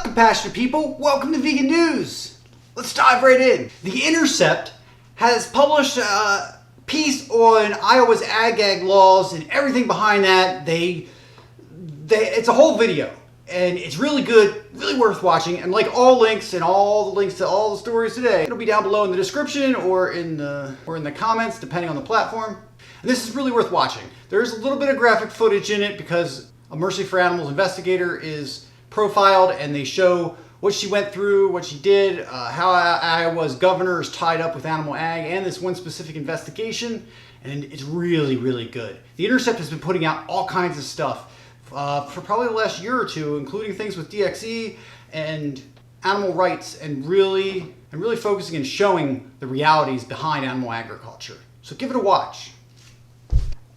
compassionate people? Welcome to Vegan News. Let's dive right in. The Intercept has published a piece on Iowa's ag laws and everything behind that. It's a whole video, and it's really good, really worth watching. And like all links and all the links to all the stories today, it'll be down below in the description or in the comments, depending on the platform. And this is really worth watching. There's a little bit of graphic footage in it because a Mercy for Animals investigator is profiled, and they show what she went through, what she did, how Iowa's governor is tied up with animal ag and this one specific investigation, and it's really, really good. The Intercept has been putting out all kinds of stuff for probably the last year or two, including things with DXE and animal rights, and really focusing and showing the realities behind animal agriculture. So give it a watch.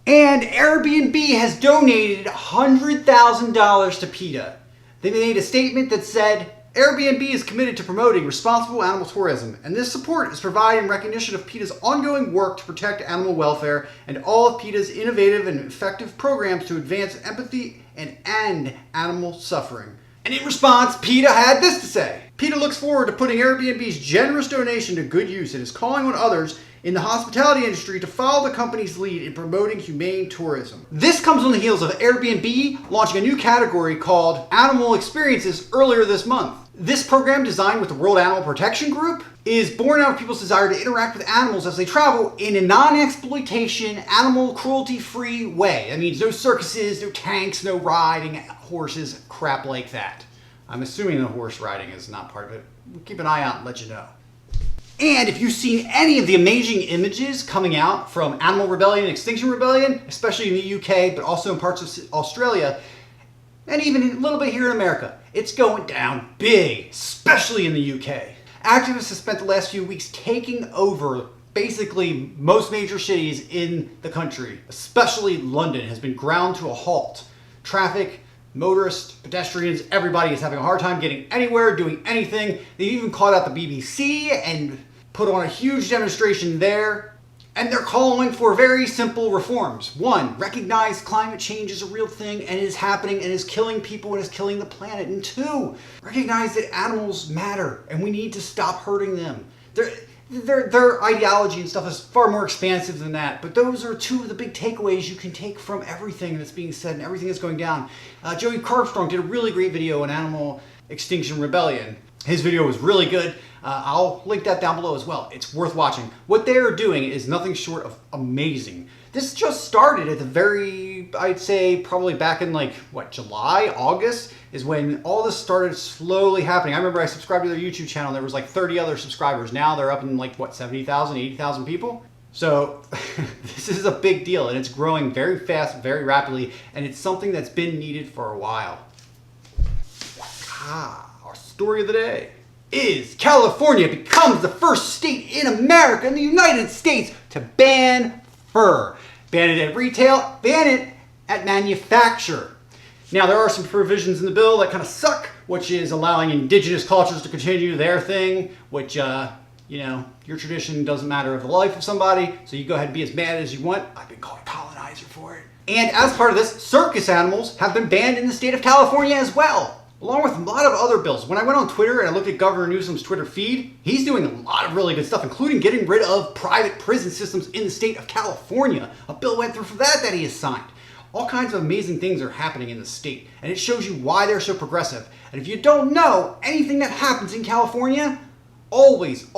And Airbnb has donated $100,000 to PETA. They made a statement that said, Airbnb is committed to promoting responsible animal tourism, and this support is provided in recognition of PETA's ongoing work to protect animal welfare and all of PETA's innovative and effective programs to advance empathy and end animal suffering. And in response, PETA had this to say. PETA looks forward to putting Airbnb's generous donation to good use and is calling on others in the hospitality industry to follow the company's lead in promoting humane tourism. This comes on the heels of Airbnb launching a new category called Animal Experiences earlier this month. This program, designed with the World Animal Protection Group, is born out of people's desire to interact with animals as they travel in a non-exploitation, animal cruelty-free way. That means no circuses, no tanks, no riding horses, crap like that. I'm assuming the horse riding is not part of it. We'll keep an eye out and let you know. And if you've seen any of the amazing images coming out from Animal Rebellion and Extinction Rebellion, especially in the UK, but also in parts of Australia, and even a little bit here in America, it's going down big, especially in the UK. Activists have spent the last few weeks taking over basically most major cities in the country, especially London has been ground to a halt. Traffic, motorists, pedestrians, everybody is having a hard time getting anywhere, doing anything. They've even called out the BBC and put on a huge demonstration there. And they're calling for very simple reforms. One, recognize climate change is a real thing and is happening and is killing people and is killing the planet. And two, recognize that animals matter and we need to stop hurting them. Their ideology and stuff is far more expansive than that. But those are two of the big takeaways you can take from everything that's being said and everything that's going down. Joey Carpstrong did a really great video on Animal Extinction Rebellion. His video was really good. I'll link that down below as well. It's worth watching. What they're doing is nothing short of amazing. This just started at the very, I'd say probably back in like, what, July, August is when all this started slowly happening. I remember I subscribed to their YouTube channel. There was like 30 other subscribers. Now they're up in like, what, 70,000, 80,000 people? So this is a big deal, and it's growing very fast, very rapidly, and it's something that's been needed for a while. Our story of the day is California becomes the first state in America, in the United States, to ban fur. Ban it at retail, ban it at manufacture. Now, there are some provisions in the bill that kind of suck, which is allowing indigenous cultures to continue their thing, which, your tradition doesn't matter of the life of somebody, so you go ahead and be as mad as you want. I've been called a colonizer for it. And as part of this, circus animals have been banned in the state of California as well, along with a lot of other bills. When I went on Twitter and I looked at Governor Newsom's Twitter feed, he's doing a lot of really good stuff, including getting rid of private prison systems in the state of California. A bill went through for that he has signed. All kinds of amazing things are happening in the state, and it shows you why they're so progressive. And if you don't know, anything that happens in California always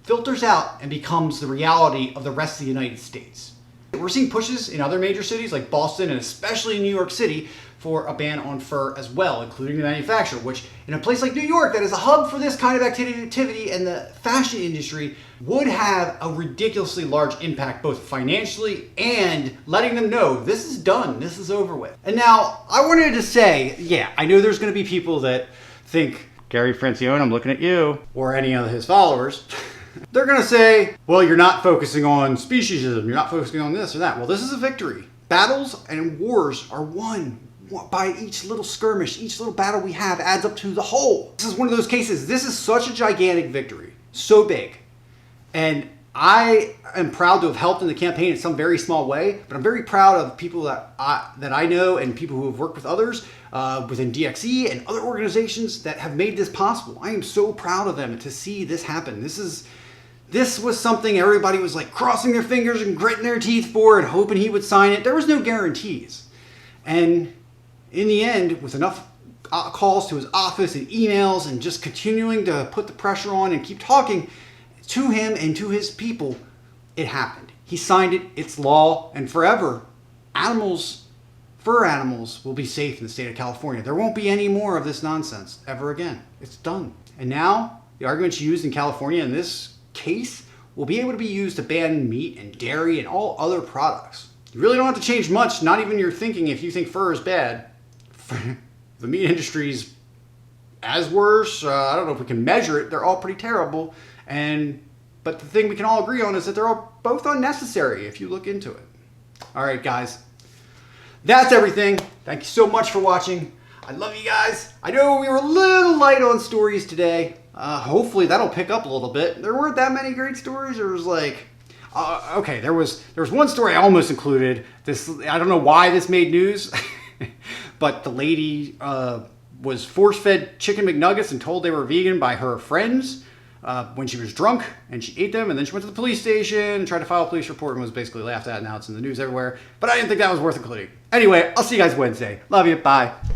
filters out and becomes the reality of the rest of the United States. We're seeing pushes in other major cities like Boston and especially New York City for a ban on fur as well, including the manufacturer, which in a place like New York that is a hub for this kind of activity and the fashion industry would have a ridiculously large impact both financially and letting them know this is done, this is over with. And now I wanted to say, yeah, I know there's going to be people that think, Gary Francione, I'm looking at you, or any of his followers, they're going to say, well, you're not focusing on speciesism, you're not focusing on this or that. Well, this is a victory. Battles and wars are won by each little skirmish, each little battle we have adds up to the whole. This is one of those cases. This is such a gigantic victory, so big. And I am proud to have helped in the campaign in some very small way, but I'm very proud of people that I know and people who have worked with others within DXE and other organizations that have made this possible. I am so proud of them to see this happen. This was something everybody was like crossing their fingers and gritting their teeth for and hoping he would sign it. There was no guarantees. And in the end, with enough calls to his office and emails and just continuing to put the pressure on and keep talking to him and to his people, it happened. He signed it. It's law. And forever, fur animals will be safe in the state of California. There won't be any more of this nonsense ever again. It's done. And now the arguments used in California in this case will be able to be used to ban meat and dairy and all other products. You really don't have to change much, not even your thinking if you think fur is bad. The meat industry's as worse. I don't know if we can measure it. They're all pretty terrible. But the thing we can all agree on is that they're all both unnecessary if you look into it. All right, guys. That's everything. Thank you so much for watching. I love you guys. I know we were a little light on stories today. Hopefully that'll pick up a little bit. There weren't that many great stories. There was like, okay, there was one story I almost included. I don't know why this made news, but the lady was force-fed chicken McNuggets and told they were vegan by her friends when she was drunk, and she ate them, and then she went to the police station and tried to file a police report and was basically laughed at, and now it's in the news everywhere. But I didn't think that was worth including. Anyway, I'll see you guys Wednesday. Love you. Bye.